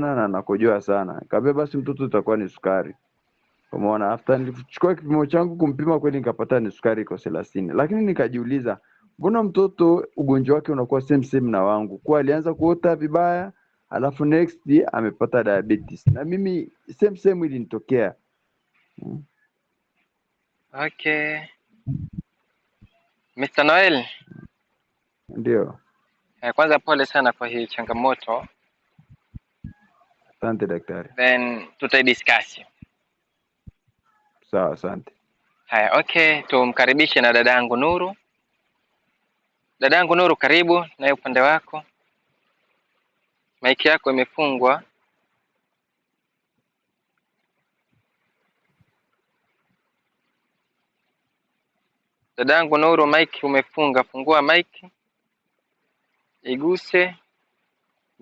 na nakojoa sana. Nikamwambia basi mtoto utakuwa ni sukari. Umeona, after nilichukua kipimo changu kumpima, kweli nikapata ni sukari iko 30. Lakini nikajiuliza, mbona mtoto ugonjwa wake unakuwa same na wangu? Kwa alianza kuota vibaya, alafu next amepata diabetes. Na mimi same ilinitokea. Okay. Mr. Noel, Ndio. kwanza pole sana kwa hii changamoto. Asante daktari. Then tutaidiscuss. Sawa, asante. Haya, okay, tumkaribishe na dadangu Nuru. Dadangu Nuru, karibu naye upande wako. Maiki yako imefungwa. Dadangu Nuru, maiki umefunga, fungua maiki. Iguse.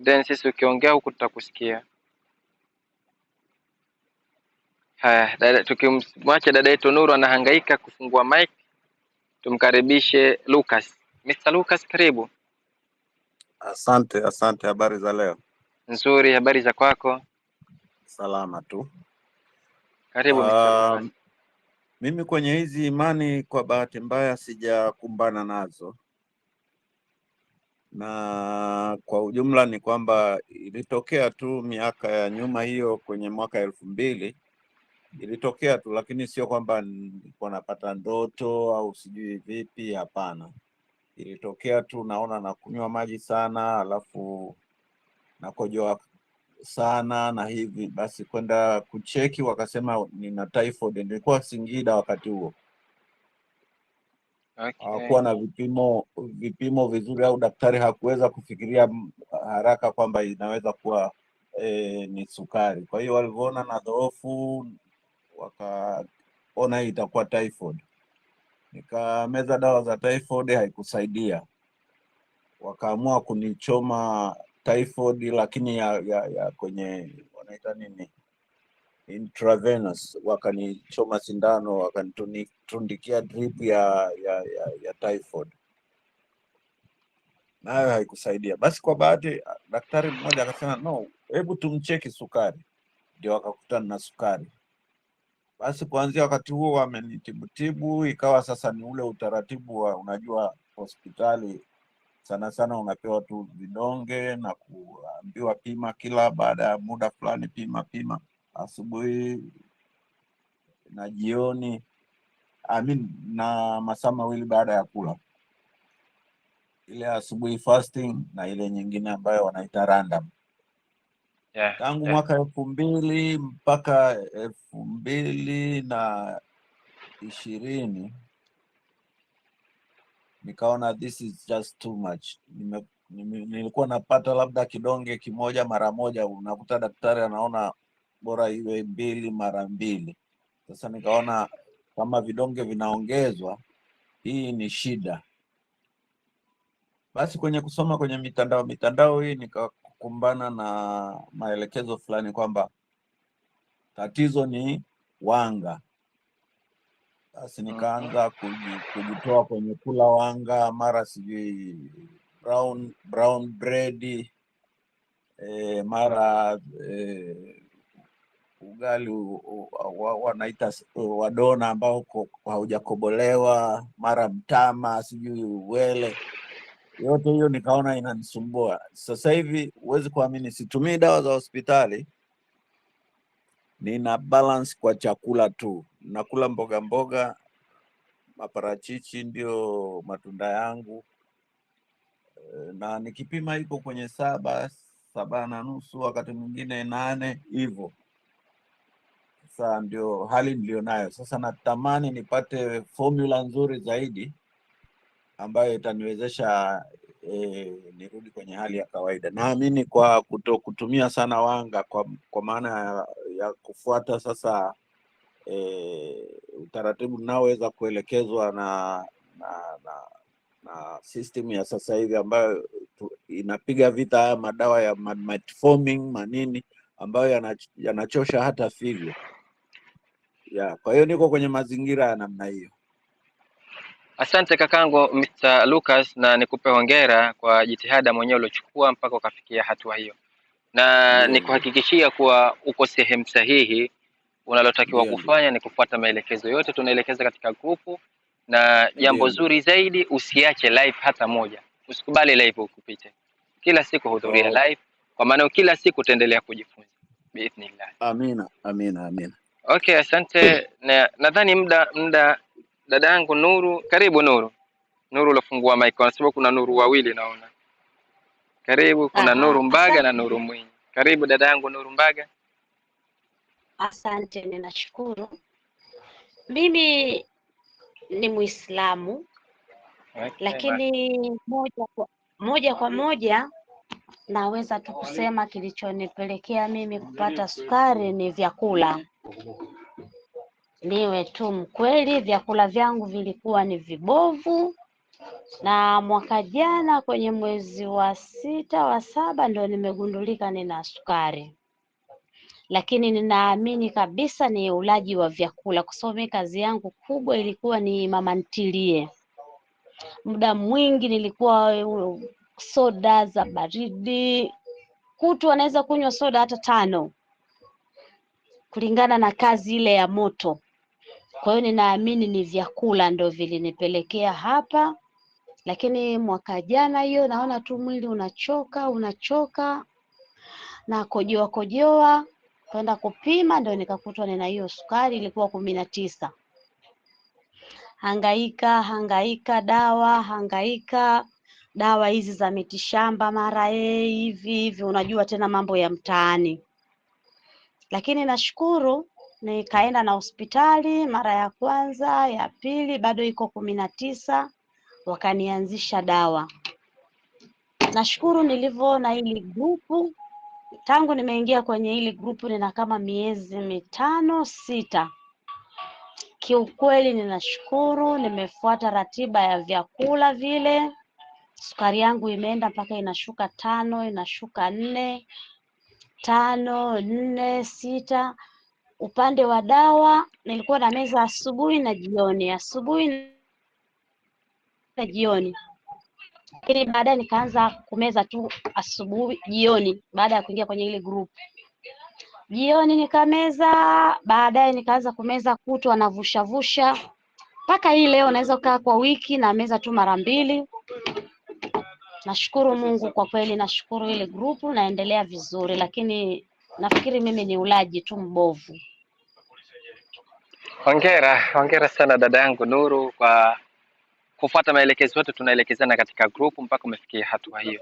Then sisi ukiongea huku tutakusikia. Haya, dada, tukimwacha dada yetu Nuru anahangaika kufungua mic, tumkaribishe Lucas. Mr. Lucas, karibu. Asante. Habari za leo? Nzuri, habari za kwako? Salama tu. Karibu Mr. Lucas. Mimi kwenye hizi imani kwa bahati mbaya sijakumbana nazo, na kwa ujumla ni kwamba ilitokea tu miaka ya nyuma hiyo, kwenye mwaka 2000 ilitokea tu, lakini sio kwamba nilikuwa napata ndoto au sijui vipi. Hapana, ilitokea tu, naona nakunywa maji sana, alafu nakojoa sana na hivi basi, kwenda kucheki wakasema nina typhoid. Nilikuwa Singida wakati huo. Hawakuwa Okay. na vipimo vizuri, au daktari hakuweza kufikiria haraka kwamba inaweza kuwa ni sukari. Kwa hiyo walivyoona na dhoofu, wakaona hii itakuwa typhoid. Nikameza dawa za typhoid, haikusaidia. Wakaamua kunichoma typhoid, lakini ya kwenye wanaita nini, intravenous. Wakanichoma sindano, wakanitundikia drip ya typhoid, nayo haikusaidia. Basi kwa bahati daktari mmoja akasema no, hebu tumcheki sukari, ndio wakakutana na sukari. Basi kuanzia wakati huo wamenitibutibu, ikawa sasa ni ule utaratibu wa, unajua hospitali sana sana unapewa tu vidonge na kuambiwa pima kila baada ya muda fulani, pima asubuhi na jioni, na masaa mawili baada ya kula, ile asubuhi fasting na ile nyingine ambayo wanaita random. Tangu mwaka 2000 mpaka 2020 nikaona this is just too much. Nilikuwa napata labda kidonge kimoja mara moja, unakuta daktari anaona bora iwe 2 mara 2. Sasa nikaona kama vidonge vinaongezwa, hii ni shida. Basi kwenye kusoma kwenye mitandao hii nikakumbana na maelekezo fulani kwamba tatizo ni wanga. Basi nikaanza kujitoa kwenye kula wanga, mara sijui brown bread, mara ugali wanaita wadona ambao haujakobolewa, mara mtama, sijui uwele. Yote hiyo nikaona inanisumbua. Sasa hivi huwezi kuamini, situmii dawa za hospitali, nina balance kwa chakula tu. Nakula mboga, maparachichi ndio matunda yangu, na nikipima iko kwenye 7.5, wakati mwingine 8 hivyo. Sasa ndio hali nilionayo sasa. Natamani nipate formula nzuri zaidi ambayo itaniwezesha nirudi kwenye hali ya kawaida. Naamini kwa kutumia sana wanga, kwa maana ya kufuata sasa utaratibu naoweza kuelekezwa na system ya sasa hivi ambayo inapiga vita haya madawa ya metformin manini ambayo yanachosha hata figo. Kwa hiyo niko kwenye mazingira ya namna hiyo. Asante kakangu Mr. Lucas, na nikupe hongera kwa jitihada mwenyewe uliochukua mpaka ukafikia hatua hiyo. na Ndio, ndio, nikuhakikishia kuwa uko sehemu sahihi. Unalotakiwa ndio, ndio. kufanya ni kufuata maelekezo yote tunaelekeza katika grupu, na jambo Ndio, ndio. zuri zaidi, usiache live hata moja, usikubali live ukupite. Kila siku hudhuria Oh, live, kwa maana kila siku utaendelea kujifunza biidhnillah. amina, amina, amina. Okay, asante. Nadhani muda dada yangu Nuru, karibu Nuru. Nuru ulofungua mic, wanasema kuna Nuru wawili naona. Karibu, kuna Aha, Nuru Mbaga na asante. Nuru Mwinyi. Karibu dada yangu Nuru Mbaga. Asante, ninashukuru. Mimi ni Muislamu, Okay, lakini moja kwa moja naweza tu kusema kilichonipelekea mimi kupata sukari ni vyakula. Niwe tu mkweli, vyakula vyangu vilikuwa ni vibovu, na mwaka jana kwenye mwezi wa 6 wa 7 ndio nimegundulika nina sukari. Lakini ninaamini kabisa ni ulaji wa vyakula, kwa sababu kazi yangu kubwa ilikuwa ni mama ntilie. Muda mwingi nilikuwa soda za baridi, kutu anaweza kunywa soda hata 5 kulingana na kazi ile ya moto. Kwa hiyo ninaamini ni vyakula ndio vilinipelekea hapa, lakini mwaka jana hiyo naona tu mwili unachoka na kojoa kwenda kupima, ndio nikakutwa nina hiyo sukari, ilikuwa 19. Hangaika dawa hizi za mitishamba mara hivi, unajua tena mambo ya mtaani. Lakini nashukuru nikaenda na hospitali mara ya kwanza, ya pili, bado iko 19, wakanianzisha dawa. Nashukuru nilivyoona hili grupu, tangu nimeingia kwenye hili grupu nina kama miezi 5 6. Kiukweli ninashukuru, nimefuata ratiba ya vyakula vile, sukari yangu imeenda mpaka inashuka 5, inashuka 4, 5, 4, 6. Upande wa dawa nilikuwa na meza asubuhi na jioni, lakini baadaye nikaanza kumeza tu jioni, baada ya kuingia kwenye ile group. Jioni nikameza, baadaye nikaanza kumeza kutwa na vusha mpaka hii leo naweza kukaa kwa wiki na meza tu mara 2. Nashukuru Mungu kwa kweli, nashukuru ile grupu, naendelea vizuri, lakini nafikiri mimi ni ulaji tu mbovu. Hongera sana dada yangu Nuru kwa kufuata maelekezo yote tunaelekezana katika group mpaka umefikia hatua hiyo,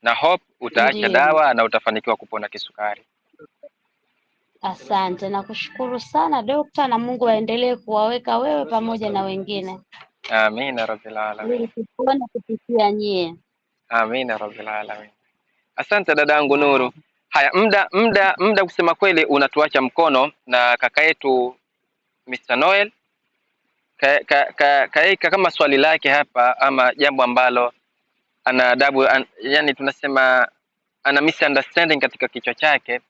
na hope utaacha Ndiyo, dawa na utafanikiwa kupona kisukari. asante, nakushukuru sana dokta, na Mungu aendelee kuwaweka wewe pamoja na wengine. Amina rabbil alamin. Kupona kupitia nyie. Amina rabbil alamin. Asante dada yangu Nuru. Haya, muda kusema kweli unatuacha mkono, na kaka yetu Mr. Noel kaika kama swali lake hapa, ama jambo ambalo ana adabu yani tunasema ana misunderstanding katika kichwa chake,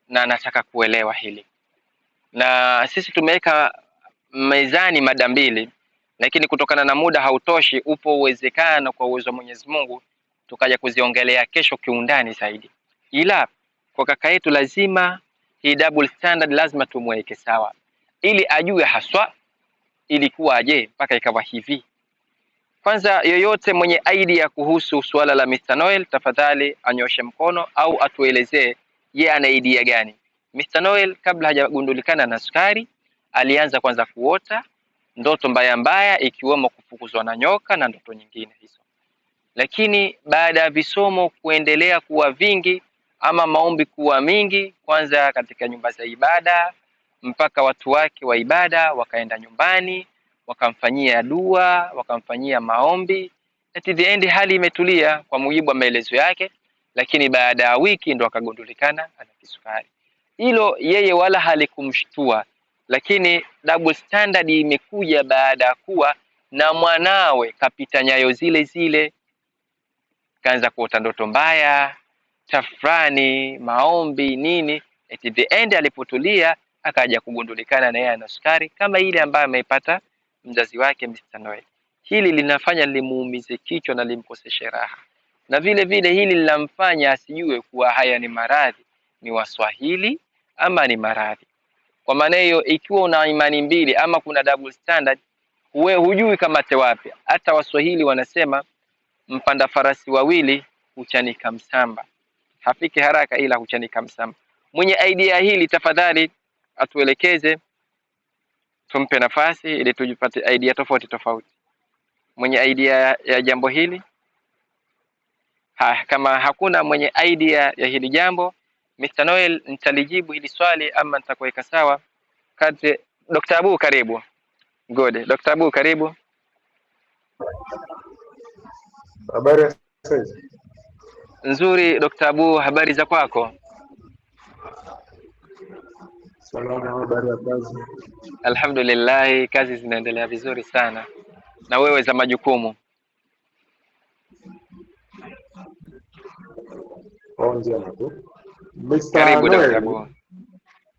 na anataka kuelewa hili, na sisi tumeweka mezani mada 2, lakini kutokana na muda hautoshi, upo uwezekano kwa uwezo wa Mwenyezi Mungu tukaja kuziongelea kesho kiundani zaidi, ila kwa kaka yetu lazima hii double standard lazima tumweke sawa, ili ajue haswa ilikuwaje mpaka ikawa hivi. Kwanza, yoyote mwenye idea kuhusu suala la Mr. Noel, tafadhali anyoshe mkono au atuelezee ye ana idea gani. Mr. Noel kabla hajagundulikana na sukari alianza kwanza kuota ndoto mbaya ikiwemo kufukuzwa na nyoka na ndoto nyingine hizo, lakini baada ya visomo kuendelea kuwa vingi ama maombi kuwa mingi, kwanza katika nyumba za ibada, mpaka watu wake wa ibada wakaenda nyumbani wakamfanyia dua, wakamfanyia maombi, at the end hali imetulia kwa mujibu wa maelezo yake, lakini baada ya wiki ndo akagundulikana ana kisukari. Hilo yeye wala halikumshtua, lakini double standard imekuja baada ya kuwa na mwanawe kapita nyayo zile zile, kaanza kuota ndoto mbaya, tafrani, maombi nini, at the end alipotulia akaja kugundulikana na yeye ana sukari kama ile ambayo ameipata mzazi wake Mr. Noel. Hili linafanya limuumize kichwa na limkoseshe raha. na vile vile hili linamfanya asijue kuwa haya ni maradhi, ni Waswahili ama ni maradhi. Kwa maana hiyo, ikiwa una imani mbili ama kuna double standard, hujui kama tewapi. Hata Waswahili wanasema mpanda farasi wawili huchanika msamba, hafiki haraka ila huchanika msamba. Mwenye idea hili tafadhali atuelekeze, tumpe nafasi ili tujipate idea tofauti. Mwenye idea ya jambo hili? Kama hakuna mwenye idea ya hili jambo, Mr. Noel, nitalijibu hili swali ama nitakuweka sawa kadri. Dr. Abu, karibu. Good. Dr. Abu, karibu. Habari sasa? Nzuri Dr. Abu, habari za kwako? Salama, habari ya kazi? Alhamdulillah, kazi zinaendelea vizuri sana. Na wewe za majukumu? Njema tu. Karibu Dr. Abu.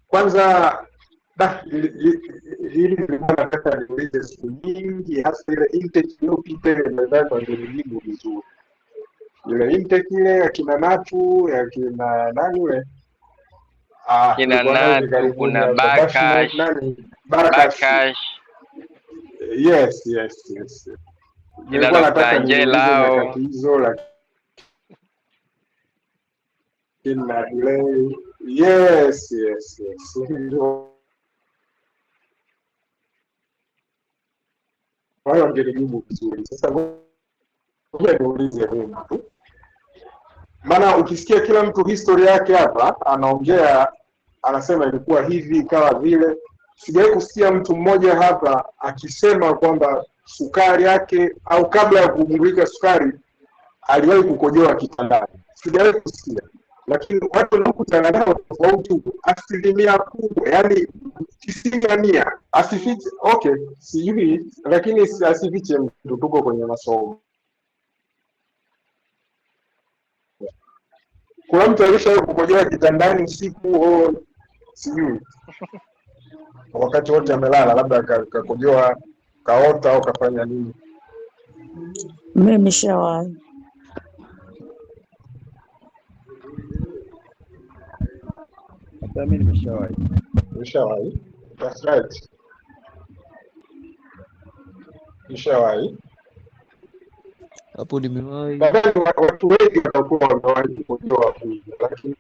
Kwanza hili nilikuwa nataka niulize siku nyingi, hasa ile intake iliyopita ile, nadhani wangenijibu vizuri. Ile intake ile akina Natu, akina nani yule? Kina Natu, kuna Bakash. Bakash. Yes. Nilikuwa nataka Angela hizo la kina delay. Yes. Wao wangenijibu vizuri. Sasa ngoja niulize mimi tu. Maana ukisikia kila mtu historia yake hapa anaongea, anasema ilikuwa hivi ikawa vile. Sijawahi kusikia mtu mmoja hapa akisema kwamba sukari yake au kabla ya kugundulika sukari aliwahi kukojoa kitandani. Sijawahi kusikia. Lakini watu wanaokutana nao tofauti, asilimia kubwa, yani 90%, asifiche. Okay, sijui, lakini asifiche mtu, tuko kwenye masomo. Kuna mtu alishawahi kukojoa kitandani usiku, sijui, wakati wote amelala, labda kakojoa, kaota au kafanya nini? Mimi nimeshawahi. Mimi nimeshawahi. Nimeshawahi. That's right. Nimeshawahi. Hapo nimewahi. Watu wengi watakuwa wamewahi kukojoa hivi, lakini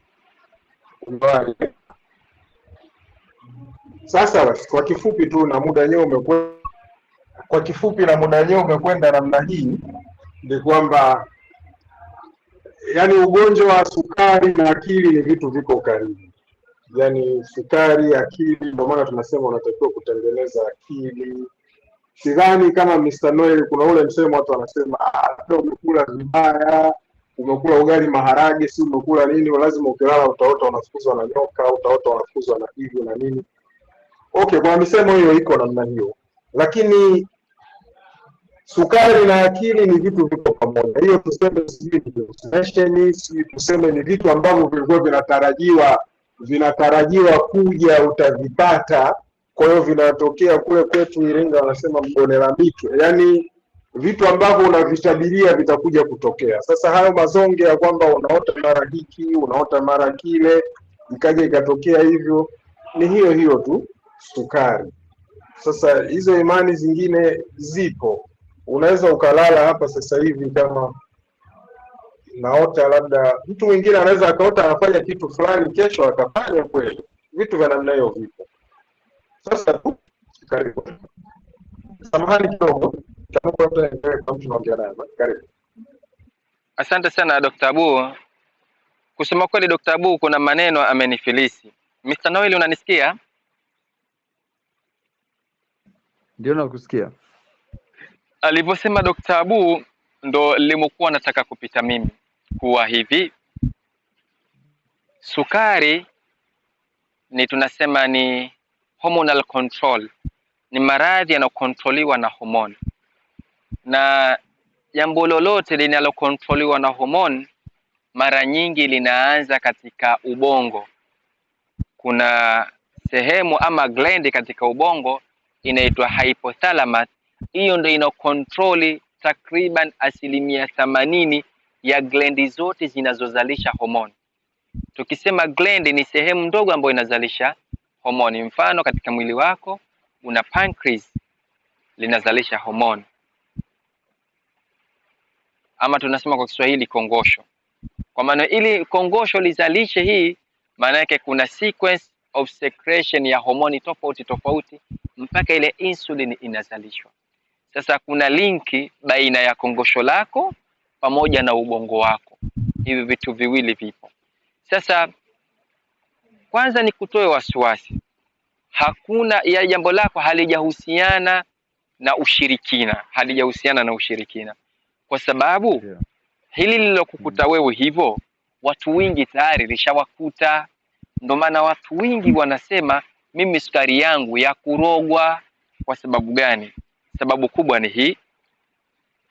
umewahi. Sasa kwa kifupi tu na muda wenyewe umekwenda namna hii, ni kwamba yani ugonjwa wa sukari na akili ni vitu viko karibu. Yani sukari, akili, ndio maana tunasema unatakiwa kutengeneza akili. Sidhani kama Mr. Noel kuna ule msemo watu wanasema umekula vibaya, umekula ugali maharage, si umekula nini, lazima ukilala utaota unafukuzwa na nyoka, utaota unafukuzwa na hivi na nini. Okay, kwa misemo hiyo iko namna hiyo. Lakini sukari na akili ni vitu viko pamoja. Hiyo tuseme sijui tuseme ni vitu ambavyo vilikuwa vinatarajiwa kuja, utavipata. Kwa hiyo vinatokea kule kwetu Iringa wanasema mbonela mitu. Yaani vitu ambavyo unavitabiria vitakuja kutokea. Sasa hayo mazonge ya kwamba unaota mara hiki, unaota mara kile, ikaja ikatokea hivyo, ni hiyo tu sukari. Sasa hizo imani zingine zipo. Unaweza ukalala hapa sasa hivi kama naota, labda mtu mwingine anaweza akaota anafanya kitu fulani, kesho akafanya kweli. Vitu vya namna hiyo vipo. Sasa karibu. Samahani kidogo. Karibu. Asante sana Dr. Abu. Kusema kweli Dr. Abu, kuna maneno amenifilisi. Mr. Noel, unanisikia? Ndio nakusikia. Alivyosema Dr. Abu ndo limokuwa nataka kupita mimi, kuwa hivi sukari ni tunasema ni hormonal control, ni maradhi yanayokontroliwa na homoni, na jambo lolote linalokontroliwa na homoni mara nyingi linaanza katika ubongo. Kuna sehemu ama gland katika ubongo inaitwa hypothalamus. Hiyo ndio inokontroli takriban 80% ya glendi zote zinazozalisha homoni. Tukisema gland ni sehemu ndogo ambayo inazalisha homoni. Mfano, katika mwili wako una pancreas linazalisha homoni, ama tunasema kwa Kiswahili kongosho. Kwa maana ili kongosho lizalishe hii, maana yake kuna sequence of secretion ya homoni tofauti tofauti mpaka ile insulin inazalishwa. Sasa kuna linki baina ya kongosho lako pamoja na ubongo wako. Hivi vitu viwili vipo. Sasa kwanza ni kutoe wasiwasi, hakuna ya jambo lako halijahusiana na ushirikina, kwa sababu hili lilokukuta wewe hivyo watu wengi tayari lishawakuta. Ndio maana watu wengi wanasema mimi sukari yangu ya kurogwa. Kwa sababu gani? Sababu kubwa ni hii.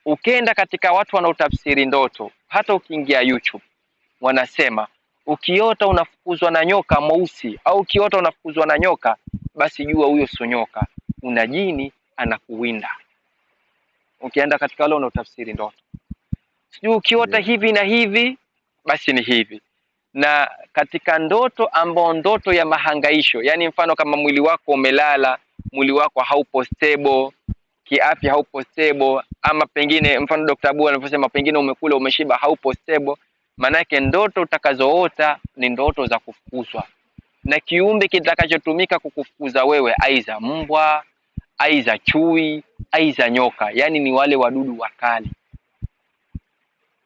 Ukienda katika watu wanaotafsiri ndoto, hata ukiingia YouTube, wanasema ukiota unafukuzwa na nyoka mweusi au ukiota unafukuzwa na nyoka, basi jua huyo sio nyoka, una jini anakuwinda. Ukienda katika wale wanaotafsiri ndoto, sio ukiota hivi na hivi, basi ni hivi. Na katika ndoto ambao ndoto ya mahangaisho, yani mfano kama mwili wako umelala, mwili wako haupo stable kiafya, haupo stable, ama pengine mfano Dr. Abu alivyosema pengine umekula umeshiba, haupo stable, manake ndoto utakazoota ni ndoto za kufukuzwa. Na kiumbe kitakachotumika kukufukuza wewe, aiza mbwa, aiza chui, aiza nyoka, yani ni wale wadudu wakali.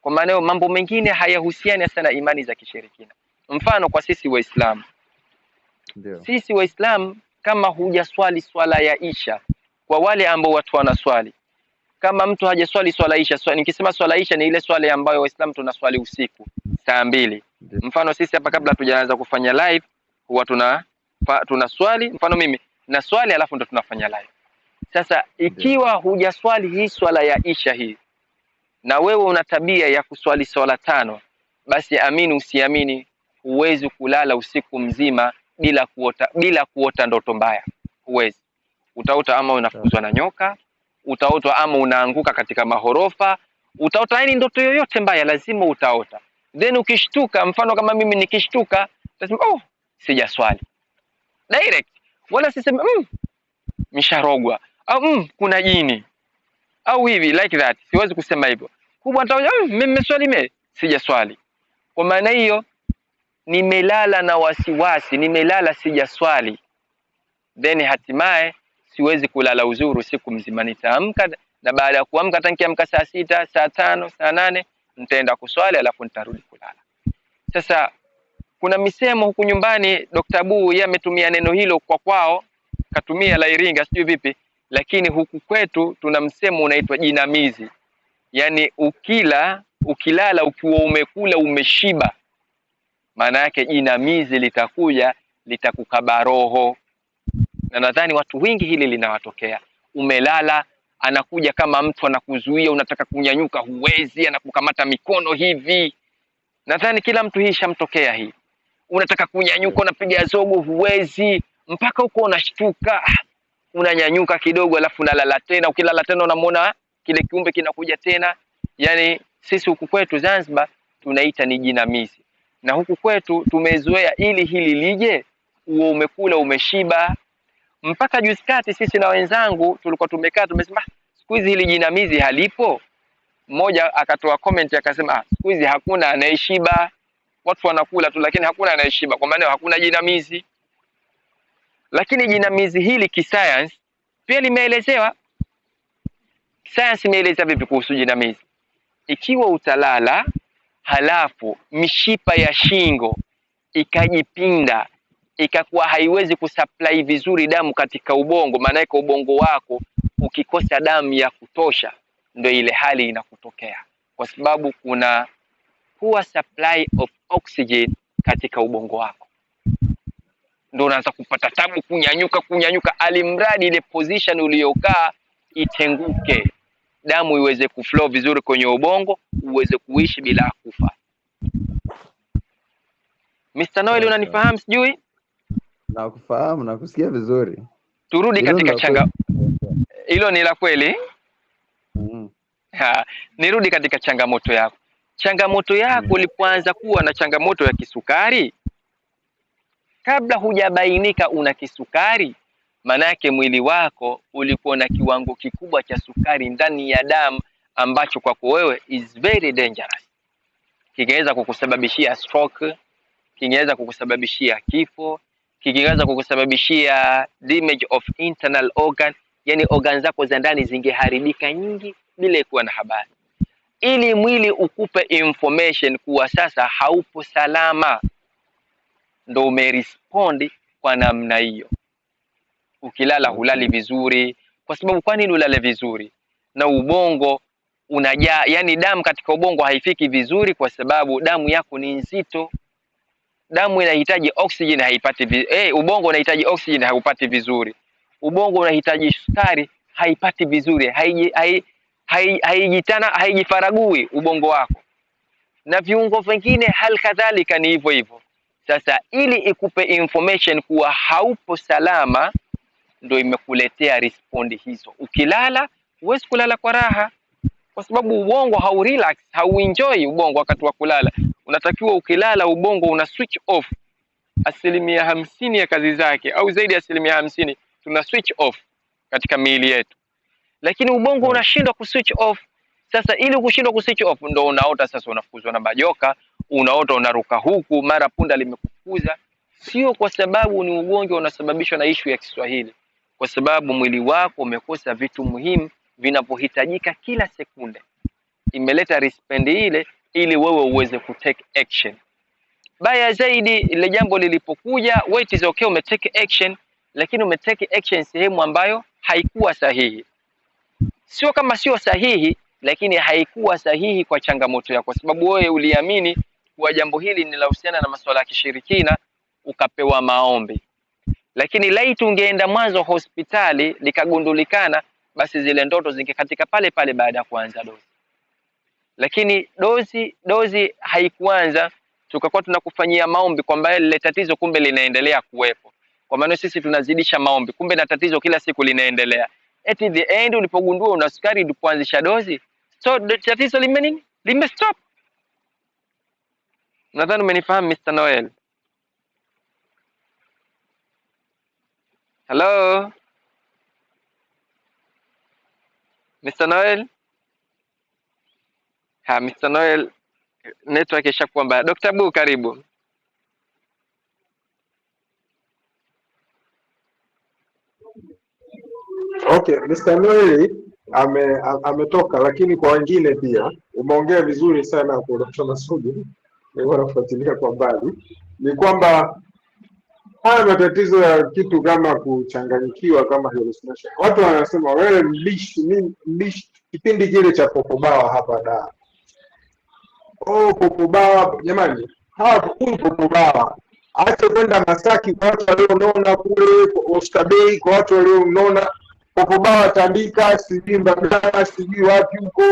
Kwa maana mambo mengine hayahusiani sana imani za kishirikina. Mfano kwa sisi Waislamu, sisi Waislamu kama hujaswali swala ya Isha, kwa wale ambao watu wanaswali, kama mtu hajaswali swala Isha, nikisema swala Isha ni ile swala ambayo Waislamu tunaswali usiku saa 2. Mfano sisi hapa kabla tujaanza kufanya live huwa tunaswali, mfano mimi na swali alafu ndo tunafanya live. Sasa ikiwa hujaswali hii swala ya Isha hii na wewe una tabia ya kuswali swala 5, basi amini usiamini, huwezi kulala usiku mzima bila kuota ndoto mbaya. Huwezi. Utaota ama unafukuzwa na nyoka, utaota ama unaanguka katika mahorofa, utaota yani ndoto yoyote mbaya lazima utaota. Then ukishtuka, mfano kama mimi nikishtuka, nasema sijaswali. Direct. Wala siseme misharogwa au kuna jini au hivi like that. Siwezi kusema hivyo. Kubwa nitaoja mimi nimeswali sijaswali. Kwa maana hiyo nimelala na wasiwasi, nimelala sijaswali. Then hatimaye siwezi kulala uzuri siku mzima, nitaamka na baada ya kuamka hata nikiamka saa 6, saa 5, saa 8 nitaenda kuswali alafu nitarudi kulala. Sasa kuna misemo huku nyumbani, Dr. Abu yeye ametumia neno hilo kwa kwao, katumia la Iringa sijui vipi, lakini huku kwetu tuna msemo unaitwa jinamizi. Yani ukilala ukiwa umekula umeshiba, maana yake jinamizi litakuja litakukaba roho. Na nadhani watu wengi hili linawatokea. Umelala, anakuja kama mtu anakuzuia, unataka kunyanyuka huwezi, anakukamata mikono hivi. Nadhani kila mtu hii shamtokea hii. Unataka kunyanyuka, unapiga zogo huwezi, mpaka uko unashtuka, unanyanyuka kidogo alafu unalala tena. Ukilala tena unamuona kile kiumbe kinakuja tena. Yani sisi huku kwetu Zanzibar tunaita ni jinamizi. Na huku kwetu tumezoea ili hili lije uwe umekula umeshiba. Mpaka juzi kati sisi na wenzangu tulikuwa tumekaa tumesema siku hizi hili jinamizi halipo. Mmoja akatoa comment akasema siku hizi hakuna anayeshiba. Watu wanakula tu lakini hakuna anayeshiba, kwa maana hakuna jinamizi. Lakini jinamizi hili kisayansi pia limeelezewa. Sayansi imeeleza vipi kuhusu jinamizi? Ikiwa utalala halafu mishipa ya shingo ikajipinda, ikakuwa haiwezi kusupply vizuri damu katika ubongo, maana yake ubongo wako ukikosa damu ya kutosha, ndio ile hali inakutokea, kwa sababu kuna poor supply of oxygen katika ubongo wako. Ndio unaanza kupata tabu kunyanyuka, alimradi ile position uliyokaa itenguke, damu iweze kuflow vizuri kwenye ubongo, uweze kuishi bila kufa. Mr. Noel, unanifahamu sijui? Nakufahamu, nakusikia vizuri. Turudi katika hilo ni la kweli? Nirudi katika changamoto yako. changamoto yako ulipoanza kuwa na changamoto ya kisukari, kabla hujabainika una kisukari, manake mwili wako ulikuwa na kiwango kikubwa cha sukari ndani ya damu, ambacho kwako wewe is very dangerous. Kingeweza kukusababishia stroke, kingeweza kukusababishia kifo, kingeweza kukusababishia damage of internal organ, yani organ zako za ndani zingeharibika nyingi bila kuwa na habari. Ili mwili ukupe information kuwa sasa haupo salama, ndo umerespond kwa namna hiyo. Ukilala hulali vizuri, kwa sababu kwa nini ulale vizuri? Na ubongo unajaa, yani damu katika ubongo haifiki vizuri kwa sababu damu yako ni nzito. Damu inahitaji oxygen, haipati ubongo unahitaji oxygen, haupati vizuri. Ubongo unahitaji sukari, haipati vizuri, haijifaragui ubongo wako. Na viungo vingine hali kadhalika ni hivyo hivyo. Sasa ili ikupe information kuwa haupo salama, ndo imekuletea respondi hizo. Ukilala huwezi kulala kwa raha, kwa sababu ubongo hau relax, hau enjoy ubongo wakati wa kulala. Unatakiwa ukilala ubongo una switch off 50% ya kazi zake, au zaidi ya 50% tuna switch off katika miili yetu, lakini ubongo unashindwa kuswitch off. Sasa ili kushindwa kuswitch off, ndo unaota sasa unafukuzwa na majoka, unaota unaruka huku, mara punda limekufukuza. Sio kwa sababu ni ugonjwa unasababishwa na issue ya Kiswahili, kwa sababu mwili wako umekosa vitu muhimu vinavyohitajika kila sekunde. Imeleta respond ile ili wewe uweze kutake action. Baya zaidi, ile jambo lilipokuja, wait is okay, umetake action, lakini umetake action sehemu ambayo haikuwa sahihi. Sio kama sio sahihi, lakini haikuwa sahihi kwa changamoto yako, kwa sababu wewe uliamini kuwa jambo hili ni lahusiana na masuala ya kishirikina, ukapewa maombi. Lakini laiti ungeenda mwanzo hospitali likagundulikana, basi zile ndoto zingekatika pale pale baada ya kuanza dozi. Lakini dozi haikuanza, tukakuwa tunakufanyia maombi kwamba ile tatizo kumbe linaendelea kuwepo. Kwa maana sisi tunazidisha maombi, kumbe na tatizo kila siku linaendelea. At the end ulipogundua una sukari ulipoanzisha dozi, so tatizo limestop. Nadhani umenifahamu Mr. Noel. Hello Mr. Noel. Mr. Noel network ishakuwa mbaya. Dr. Bu, karibu. Okay, Mr. Noel ametoka, lakini kwa wengine pia umeongea vizuri sana kwa Dr. Masudi, nilikuwa nafuatilia kwa mbali. Ni kwamba haya matatizo ya kitu kama kuchanganyikiwa kama hallucination. Watu wanasema wewe mlishi kipindi kile cha Popobawa hapa da. Popobawa jamani, huyu Popobawa acha kwenda Masaki kwa watu walionona, kule Oysterbay kwa watu walionona. Popobawa Tandika, sijui Mbagala, sijui wapi huko.